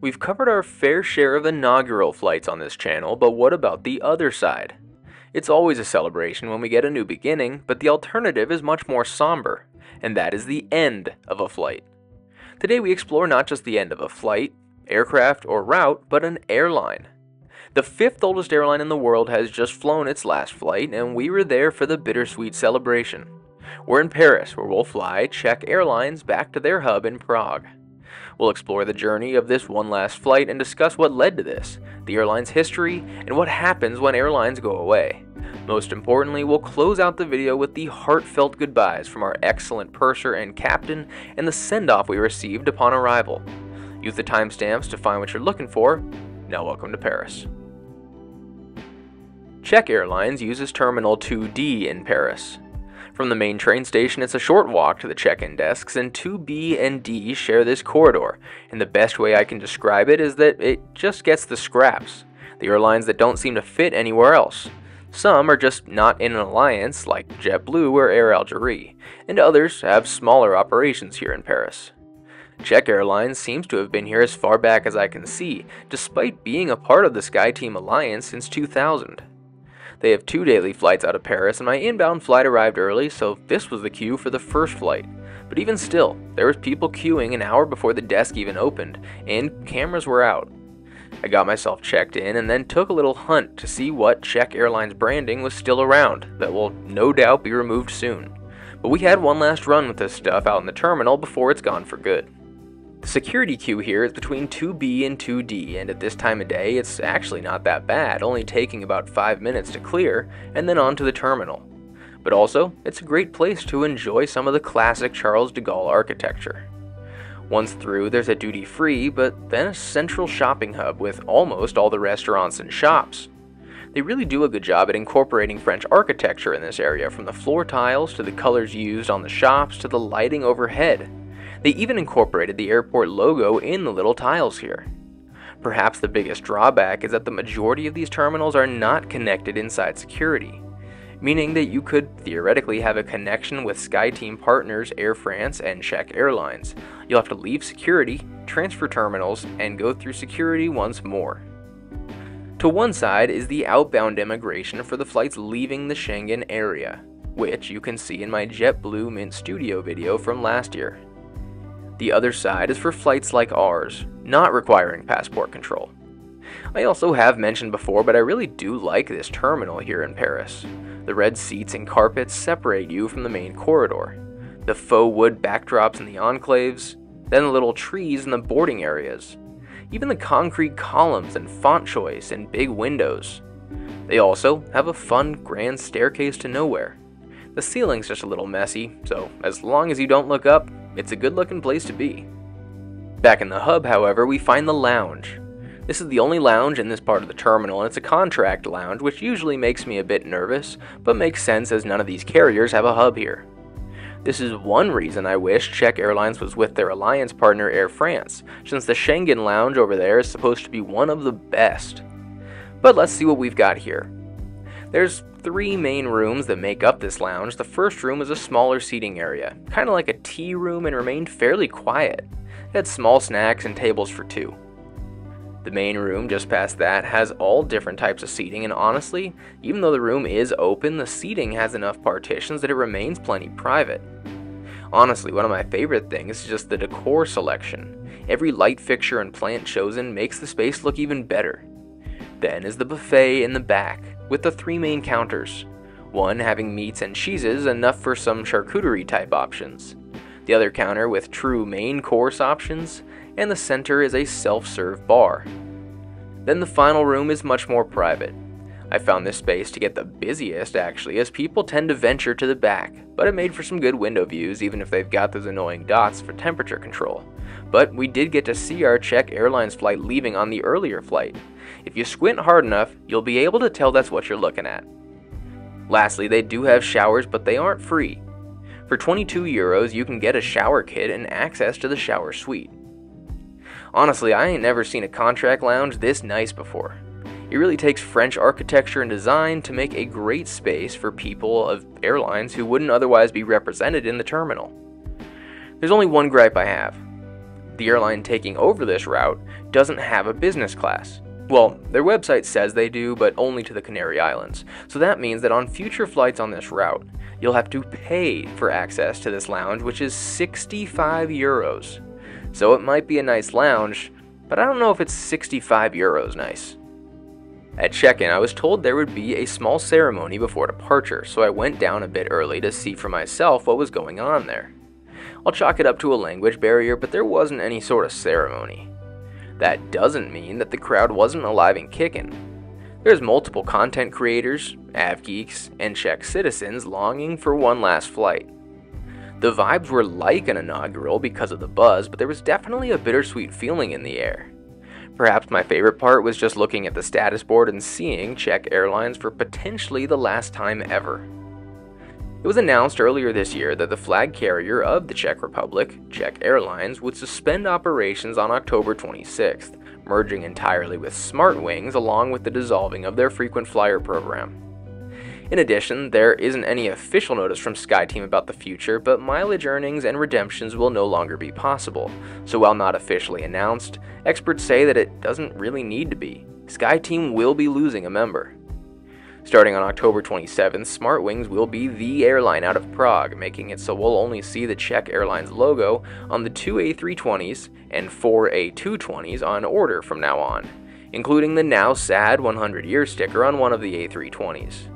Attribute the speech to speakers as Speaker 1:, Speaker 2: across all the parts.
Speaker 1: We've covered our fair share of inaugural flights on this channel, but what about the other side? It's always a celebration when we get a new beginning, but the alternative is much more somber, and that is the end of a flight. Today we explore not just the end of a flight, aircraft, or route, but an airline. The fifth oldest airline in the world has just flown its last flight, and we were there for the bittersweet celebration. We're in Paris, where we'll fly Czech Airlines back to their hub in Prague. We'll explore the journey of this one last flight and discuss what led to this, the airline's history, and what happens when airlines go away. Most importantly, we'll close out the video with the heartfelt goodbyes from our excellent purser and captain and the send-off we received upon arrival. Use the timestamps to find what you're looking for. Now welcome to Paris. Czech Airlines uses Terminal 2D in Paris. From the main train station, it's a short walk to the check-in desks, and 2B and D share this corridor, and the best way I can describe it is that it just gets the scraps, the airlines that don't seem to fit anywhere else. Some are just not in an alliance, like JetBlue or Air Algérie, and others have smaller operations here in Paris. Czech Airlines seems to have been here as far back as I can see, despite being a part of the SkyTeam alliance since 2000. They have 2 daily flights out of Paris, and my inbound flight arrived early, so this was the queue for the first flight. But even still, there was people queuing an hour before the desk even opened, and cameras were out. I got myself checked in and then took a little hunt to see what Czech Airlines branding was still around that will no doubt be removed soon. But we had one last run with this stuff out in the terminal before it's gone for good. The security queue here is between 2B and 2D, and at this time of day it's actually not that bad, only taking about 5 minutes to clear and then on to the terminal. But also, it's a great place to enjoy some of the classic Charles de Gaulle architecture. Once through, there's a duty-free, but then a central shopping hub with almost all the restaurants and shops. They really do a good job at incorporating French architecture in this area, from the floor tiles to the colors used on the shops to the lighting overhead. They even incorporated the airport logo in the little tiles here. Perhaps the biggest drawback is that the majority of these terminals are not connected inside security, meaning that you could theoretically have a connection with SkyTeam partners Air France and Czech Airlines. You'll have to leave security, transfer terminals, and go through security once more. To one side is the outbound immigration for the flights leaving the Schengen area, which you can see in my JetBlue Mint Studio video from last year. The other side is for flights like ours, not requiring passport control. I also have mentioned before, but I really do like this terminal here in Paris. The red seats and carpets separate you from the main corridor. The faux wood backdrops in the enclaves, then the little trees in the boarding areas. Even the concrete columns and font choice and big windows. They also have a fun grand staircase to nowhere. The ceiling's just a little messy, so as long as you don't look up, it's a good looking place to be. Back in the hub, however, we find the lounge. This is the only lounge in this part of the terminal, and it's a contract lounge, which usually makes me a bit nervous, but makes sense as none of these carriers have a hub here. This is one reason I wish Czech Airlines was with their alliance partner Air France, since the Schengen lounge over there is supposed to be one of the best. But let's see what we've got here. There's 3 main rooms that make up this lounge. The first room is a smaller seating area, kind of like a tea room, and remained fairly quiet. It had small snacks and tables for 2. The main room just past that has all different types of seating, and honestly, even though the room is open, the seating has enough partitions that it remains plenty private. Honestly, one of my favorite things is just the decor selection. Every light fixture and plant chosen makes the space look even better. Then is the buffet in the back, with the 3 main counters, one having meats and cheeses, enough for some charcuterie type options, the other counter with true main course options, and the center is a self-serve bar. Then the final room is much more private. I found this space to get the busiest actually, as people tend to venture to the back, but it made for some good window views even if they've got those annoying dots for temperature control. But we did get to see our Czech Airlines flight leaving on the earlier flight. If you squint hard enough, you'll be able to tell that's what you're looking at. Lastly, they do have showers, but they aren't free. For €22, you can get a shower kit and access to the shower suite. Honestly, I ain't never seen a contract lounge this nice before. It really takes French architecture and design to make a great space for people of airlines who wouldn't otherwise be represented in the terminal. There's only one gripe I have. The airline taking over this route doesn't have a business class. Well, their website says they do, but only to the Canary Islands. So that means that on future flights on this route, you'll have to pay for access to this lounge, which is 65 euros. So it might be a nice lounge, but I don't know if it's 65 euros nice. At check-in, I was told there would be a small ceremony before departure, so I went down a bit early to see for myself what was going on there. I'll chalk it up to a language barrier, but there wasn't any sort of ceremony. That doesn't mean that the crowd wasn't alive and kicking. There's multiple content creators, avgeeks, and Czech citizens longing for one last flight. The vibes were like an inaugural because of the buzz, but there was definitely a bittersweet feeling in the air. Perhaps my favorite part was just looking at the status board and seeing Czech Airlines for potentially the last time ever. It was announced earlier this year that the flag carrier of the Czech Republic, Czech Airlines, would suspend operations on October 26th, merging entirely with Smartwings along with the dissolving of their frequent flyer program. In addition, there isn't any official notice from SkyTeam about the future, but mileage earnings and redemptions will no longer be possible. So while not officially announced, experts say that it doesn't really need to be. SkyTeam will be losing a member. Starting on October 27th, Smartwings will be the airline out of Prague, making it so we'll only see the Czech Airlines logo on the 2 A320s and 4 A220s on order from now on, including the now sad 100-year sticker on one of the A320s.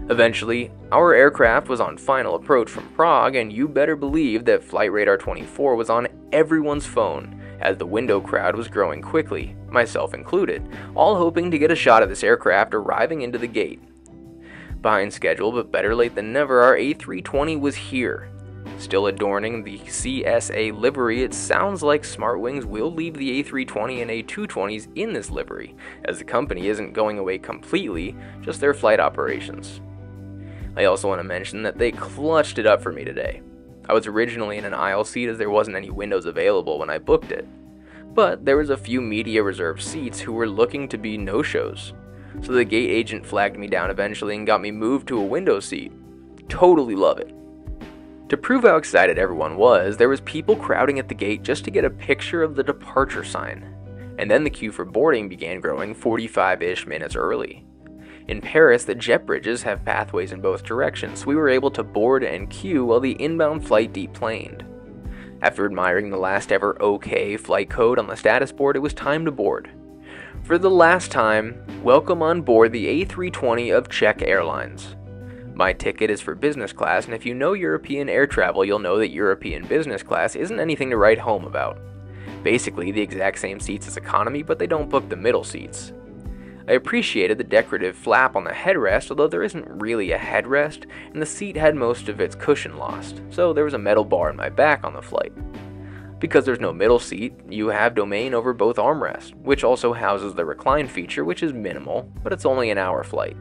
Speaker 1: Eventually, our aircraft was on final approach from Prague, and you better believe that Flight Radar 24 was on everyone's phone, as the window crowd was growing quickly, myself included, all hoping to get a shot of this aircraft arriving into the gate. Behind schedule, but better late than never, our A320 was here. Still adorning the CSA livery, it sounds like Smartwings will leave the A320 and A220s in this livery, as the company isn't going away completely, just their flight operations. I also want to mention that they clutched it up for me today. I was originally in an aisle seat as there wasn't any windows available when I booked it, but there was a few media reserved seats who were looking to be no-shows, so the gate agent flagged me down eventually and got me moved to a window seat. Totally love it. To prove how excited everyone was, there was people crowding at the gate just to get a picture of the departure sign, and then the queue for boarding began growing 45-ish minutes early. In Paris, the jet bridges have pathways in both directions, so we were able to board and queue while the inbound flight deplaned. After admiring the last ever OK flight code on the status board, it was time to board. For the last time, welcome on board the A320 of Czech Airlines. My ticket is for business class, and if you know European air travel, you'll know that European business class isn't anything to write home about. Basically, the exact same seats as economy, but they don't book the middle seats. I appreciated the decorative flap on the headrest, although there isn't really a headrest, and the seat had most of its cushion lost, so there was a metal bar in my back on the flight. Because there's no middle seat, you have domain over both armrests, which also houses the recline feature, which is minimal, but it's only an hour flight.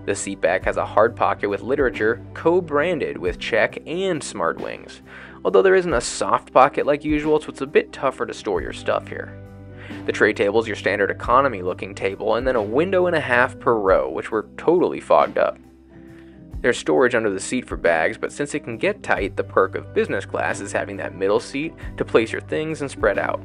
Speaker 1: The seatback has a hard pocket with literature co-branded with Czech and Smartwings, although there isn't a soft pocket like usual, so it's a bit tougher to store your stuff here. The tray table is your standard economy looking table, and then a window and a half per row, which were totally fogged up. There's storage under the seat for bags, but since it can get tight, the perk of business class is having that middle seat to place your things and spread out.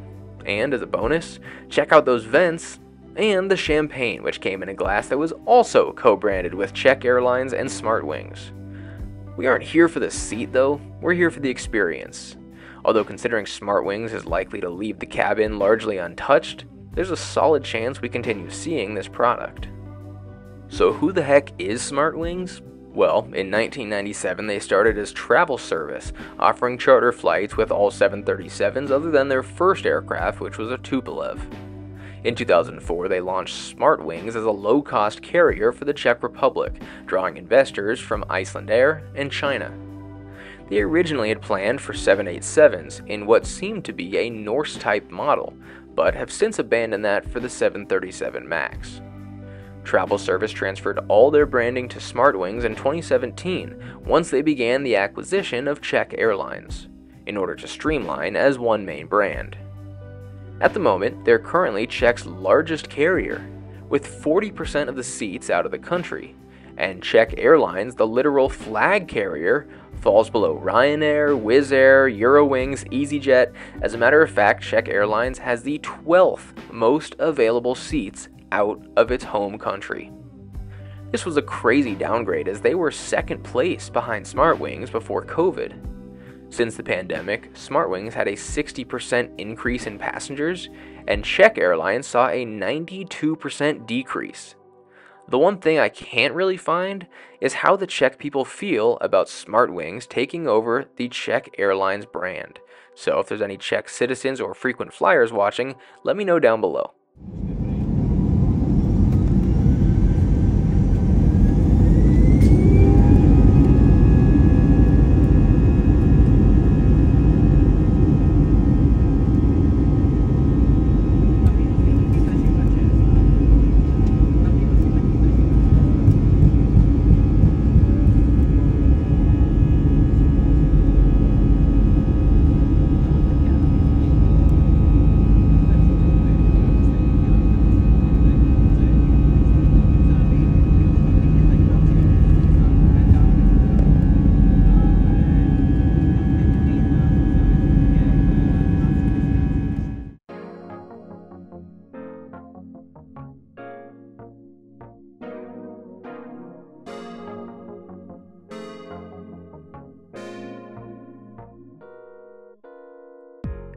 Speaker 1: And as a bonus, check out those vents and the champagne, which came in a glass that was also co-branded with Czech Airlines and Smartwings. We aren't here for the seat though, we're here for the experience. Although considering Smartwings is likely to leave the cabin largely untouched, there's a solid chance we continue seeing this product. So who the heck is Smartwings? Well, in 1997 they started as travel service, offering charter flights with all 737s other than their first aircraft, which was a Tupolev. In 2004, they launched Smartwings as a low-cost carrier for the Czech Republic, drawing investors from Icelandair and China. They originally had planned for 787s in what seemed to be a Norse-type model, but have since abandoned that for the 737 MAX. Travel Service transferred all their branding to Smartwings in 2017 once they began the acquisition of Czech Airlines, in order to streamline as one main brand. At the moment, they're currently Czech's largest carrier, with 40% of the seats out of the country, and Czech Airlines, the literal flag carrier, falls below Ryanair, Wizz Air, Eurowings, EasyJet. As a matter of fact, Czech Airlines has the 12th most available seats out of its home country. This was a crazy downgrade as they were second place behind Smartwings before COVID. Since the pandemic, Smartwings had a 60% increase in passengers, and Czech Airlines saw a 92% decrease. The one thing I can't really find is how the Czech people feel about Smartwings taking over the Czech Airlines brand. So if there's any Czech citizens or frequent flyers watching, let me know down below.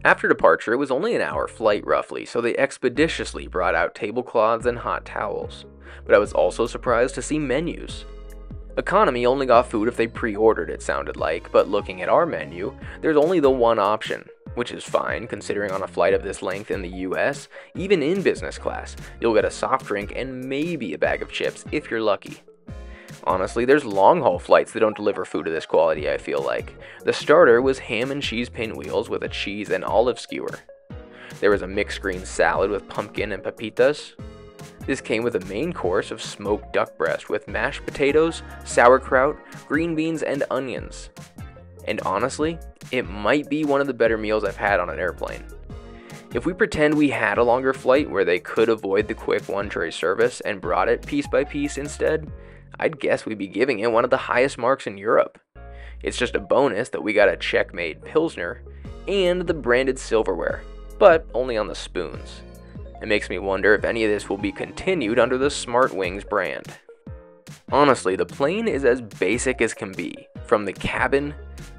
Speaker 1: After departure, it was only an hour flight roughly, so they expeditiously brought out tablecloths and hot towels. But I was also surprised to see menus. Economy only got food if they pre-ordered, it sounded like, but looking at our menu, there's only the one option, which is fine considering on a flight of this length in the US, even in business class, you'll get a soft drink and maybe a bag of chips if you're lucky. Honestly, there's long-haul flights that don't deliver food of this quality, I feel like. The starter was ham and cheese pinwheels with a cheese and olive skewer. There was a mixed green salad with pumpkin and pepitas. This came with a main course of smoked duck breast with mashed potatoes, sauerkraut, green beans, and onions. And honestly, it might be one of the better meals I've had on an airplane. If we pretend we had a longer flight where they could avoid the quick one-tray service and brought it piece by piece instead, I'd guess we'd be giving it one of the highest marks in Europe. It's just a bonus that we got a Czech-made Pilsner and the branded silverware, but only on the spoons. It makes me wonder if any of this will be continued under the Smartwings brand. Honestly, the plane is as basic as can be, from the cabin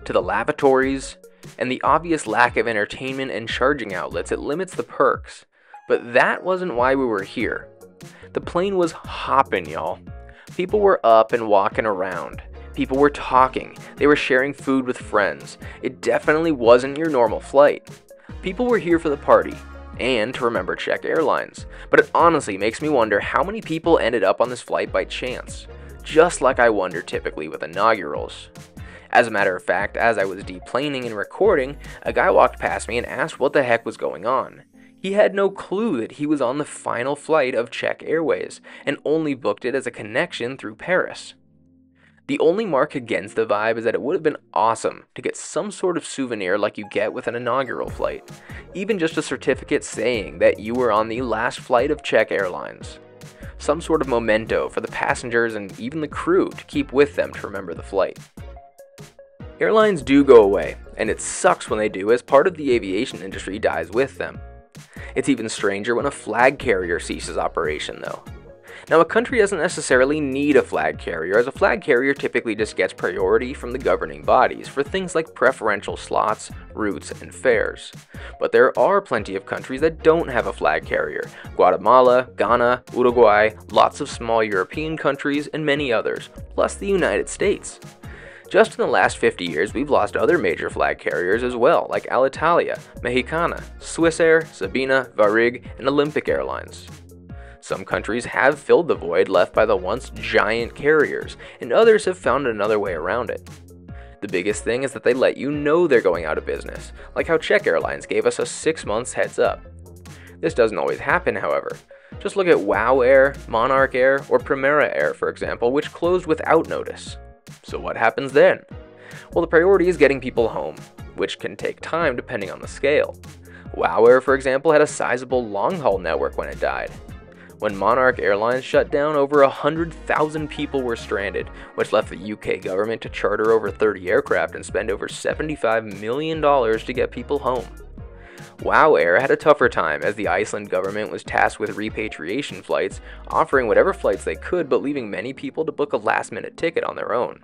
Speaker 1: to the lavatories, and the obvious lack of entertainment and charging outlets. It limits the perks. But that wasn't why we were here. The plane was hopping, y'all. People were up and walking around. People were talking. They were sharing food with friends. It definitely wasn't your normal flight. People were here for the party and to remember Czech Airlines. But it honestly makes me wonder how many people ended up on this flight by chance. Just like I wonder typically with inaugurals. As a matter of fact, as I was deplaning and recording, a guy walked past me and asked what the heck was going on. He had no clue that he was on the final flight of Czech Airways, and only booked it as a connection through Paris. The only mark against the vibe is that it would have been awesome to get some sort of souvenir like you get with an inaugural flight, even just a certificate saying that you were on the last flight of Czech Airlines. Some sort of memento for the passengers and even the crew to keep with them to remember the flight. Airlines do go away, and it sucks when they do as part of the aviation industry dies with them. It's even stranger when a flag carrier ceases operation though. Now a country doesn't necessarily need a flag carrier, as a flag carrier typically just gets priority from the governing bodies for things like preferential slots, routes, and fares. But there are plenty of countries that don't have a flag carrier: Guatemala, Ghana, Uruguay, lots of small European countries, and many others, plus the United States. Just in the last 50 years, we've lost other major flag carriers as well, like Alitalia, Mexicana, Swissair, Sabena, Varig, and Olympic Airlines. Some countries have filled the void left by the once giant carriers, and others have found another way around it. The biggest thing is that they let you know they're going out of business, like how Czech Airlines gave us a 6 months heads up. This doesn't always happen, however. Just look at WOW Air, Monarch Air, or Primera Air, for example, which closed without notice. So what happens then? Well, the priority is getting people home, which can take time depending on the scale. WOW Air, for example, had a sizable long-haul network when it died. When Monarch Airlines shut down, over 100,000 people were stranded, which left the UK government to charter over 30 aircraft and spend over $75 million to get people home. WOW Air had a tougher time, as the Iceland government was tasked with repatriation flights, offering whatever flights they could but leaving many people to book a last-minute ticket on their own.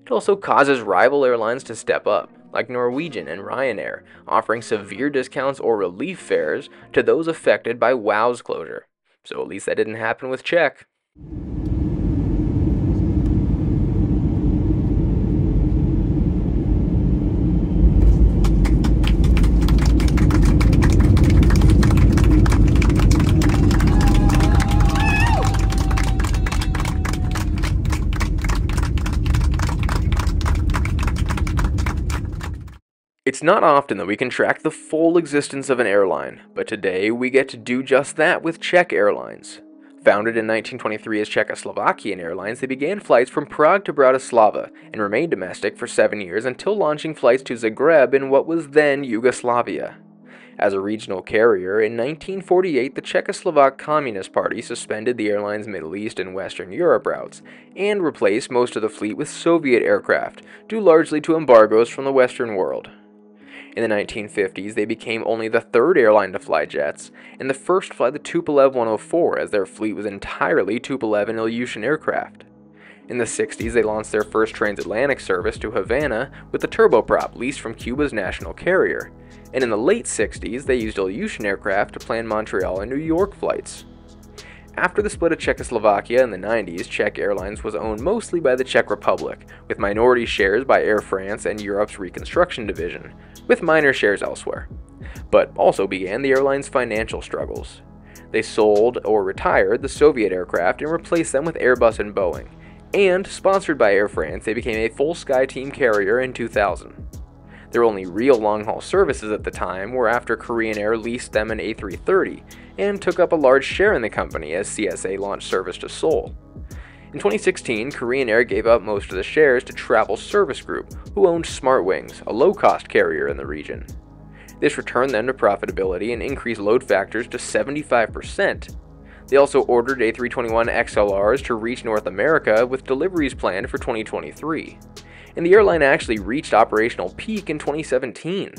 Speaker 1: It also causes rival airlines to step up, like Norwegian and Ryanair, offering severe discounts or relief fares to those affected by WOW's closure. So at least that didn't happen with Czech. It's not often that we can track the full existence of an airline, but today we get to do just that with Czech Airlines. Founded in 1923 as Czechoslovakian Airlines, they began flights from Prague to Bratislava and remained domestic for 7 years until launching flights to Zagreb in what was then Yugoslavia. As a regional carrier, in 1948 the Czechoslovak Communist Party suspended the airline's Middle East and Western Europe routes and replaced most of the fleet with Soviet aircraft, due largely to embargoes from the Western world. In the 1950s, they became only the third airline to fly jets, and the first to fly the Tupolev 104, as their fleet was entirely Tupolev and Ilyushin aircraft. In the 60s, they launched their first transatlantic service to Havana with the turboprop leased from Cuba's national carrier, and in the late 60s, they used Ilyushin aircraft to plan Montreal and New York flights. After the split of Czechoslovakia in the 90s, Czech Airlines was owned mostly by the Czech Republic, with minority shares by Air France and Europe's Reconstruction Division, with minor shares elsewhere. But also began the airline's financial struggles. They sold or retired the Soviet aircraft and replaced them with Airbus and Boeing, and, sponsored by Air France, they became a full SkyTeam carrier in 2000. Their only real long-haul services at the time were after Korean Air leased them an A330 and took up a large share in the company as CSA launched service to Seoul. In 2016, Korean Air gave up most of the shares to Travel Service Group, who owned Smartwings, a low-cost carrier in the region. This returned them to profitability and increased load factors to 75%. They also ordered A321 XLRs to reach North America with deliveries planned for 2023. And the airline actually reached operational peak in 2017.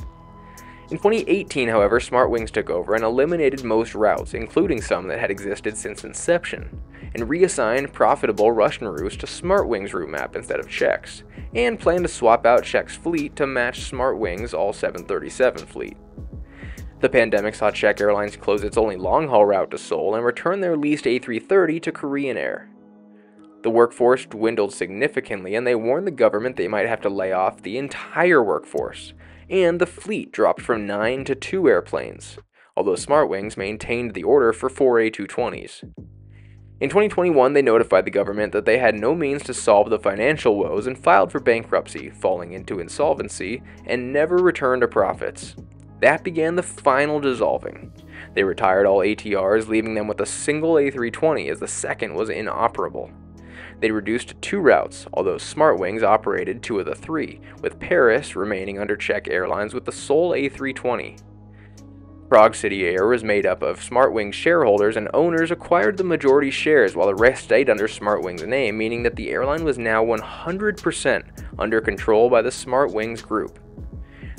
Speaker 1: In 2018, however, Smartwings took over and eliminated most routes, including some that had existed since inception, and reassigned profitable Russian routes to Smartwings' route map instead of Czech's, and planned to swap out Czech's fleet to match Smartwings' all 737 fleet. The pandemic saw Czech Airlines close its only long-haul route to Seoul and return their leased A330 to Korean Air. The workforce dwindled significantly, and they warned the government they might have to lay off the entire workforce, and the fleet dropped from 9 to 2 airplanes, although Smartwings maintained the order for 4 A220s. In 2021, they notified the government that they had no means to solve the financial woes and filed for bankruptcy, falling into insolvency, and never returned to profits. That began the final dissolving. They retired all ATRs, leaving them with a single A320 as the second was inoperable. They reduced to 2 routes, although Smartwings operated 2 of the 3, with Paris remaining under Czech Airlines with the sole A320. Prague City Air was made up of Smartwings shareholders, and owners acquired the majority shares while the rest stayed under Smartwings' name, meaning that the airline was now 100% under control by the Smartwings group.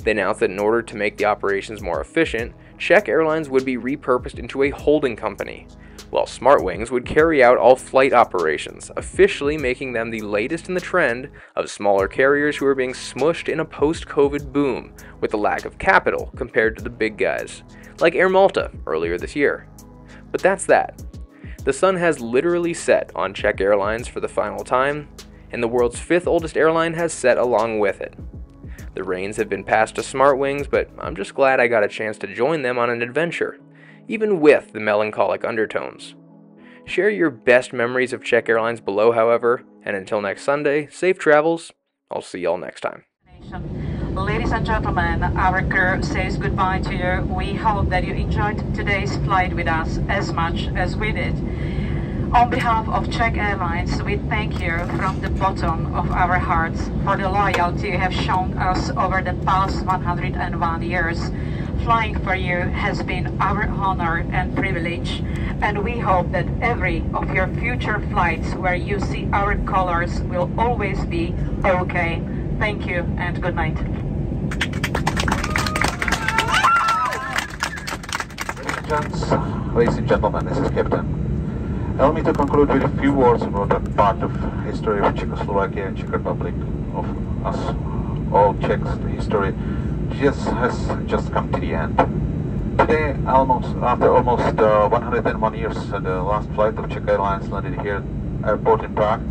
Speaker 1: They announced that in order to make the operations more efficient, Czech Airlines would be repurposed into a holding company, while Smartwings would carry out all flight operations, officially making them the latest in the trend of smaller carriers who are being smushed in a post-COVID boom with the lack of capital compared to the big guys, like Air Malta earlier this year. But that's that. The sun has literally set on Czech Airlines for the final time, and the world's 5th oldest airline has set along with it. The reins have been passed to Smartwings, but I'm just glad I got a chance to join them on an adventure, even with the melancholic undertones. Share your best memories of Czech Airlines below, however, and until next Sunday, safe travels. I'll see y'all next time.
Speaker 2: Ladies and gentlemen, our crew says goodbye to you. We hope that you enjoyed today's flight with us as much as we did. On behalf of Czech Airlines, we thank you from the bottom of our hearts for the loyalty you have shown us over the past 101 years. Flying for you has been our honor and privilege, And we hope that every of your future flights where you see our colors will always be OK. Thank you and good night.
Speaker 3: Ladies and gentlemen, this is Captain. Allow me to conclude with a few words about a part of history of Czechoslovakia and Czech Republic, of us all Czechs. The history has just come to the end. Today, after almost 101 years, the last flight of Czech Airlines landed here at airport in Prague.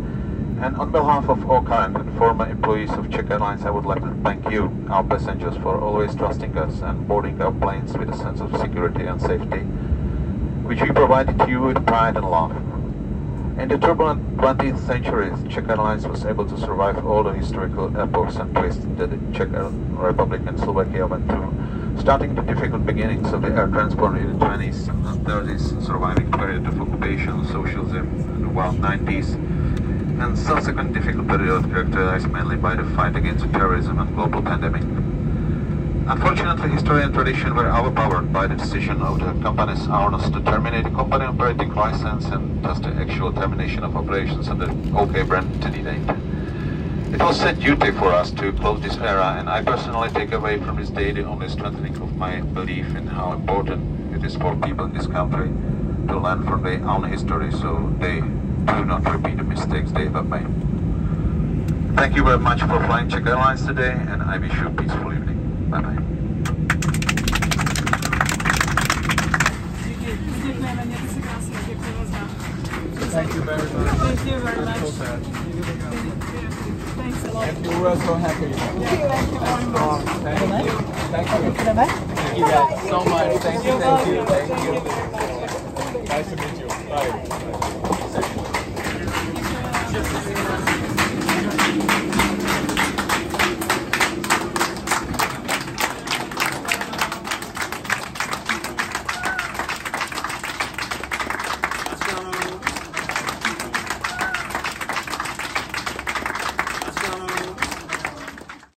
Speaker 3: And on behalf of all current and former employees of Czech Airlines, I would like to thank you, our passengers, for always trusting us and boarding our planes with a sense of security and safety, which we provided to you with pride and love. In the turbulent 20th century, Czech Airlines was able to survive all the historical epochs and twists that the Czech Republic and Slovakia went through, starting the difficult beginnings of the air transport in the 20s and 30s, surviving period of occupation, socialism in the wild 90s, and subsequent difficult period characterized mainly by the fight against terrorism and global pandemic. Unfortunately, history and tradition were overpowered by the decision of the company's owners to terminate the company operating license and thus the actual termination of operations under OK brand to the date. It was set duty for us to close this era, and I personally take away from this day the only strengthening of my belief in how important it is for people in this country to learn from their own history so they do not repeat the mistakes they have made. Thank you very much for flying Czech Airlines today, and I wish you a peaceful evening. Bye-bye.
Speaker 4: Thank you very much.
Speaker 2: Thank you very much.
Speaker 4: So sad.
Speaker 2: Thanks a lot.
Speaker 4: And we were so happy.
Speaker 2: Thank you very much.
Speaker 4: Thank you. Thank you. Thank you guys so much. Thank you. Nice to meet you.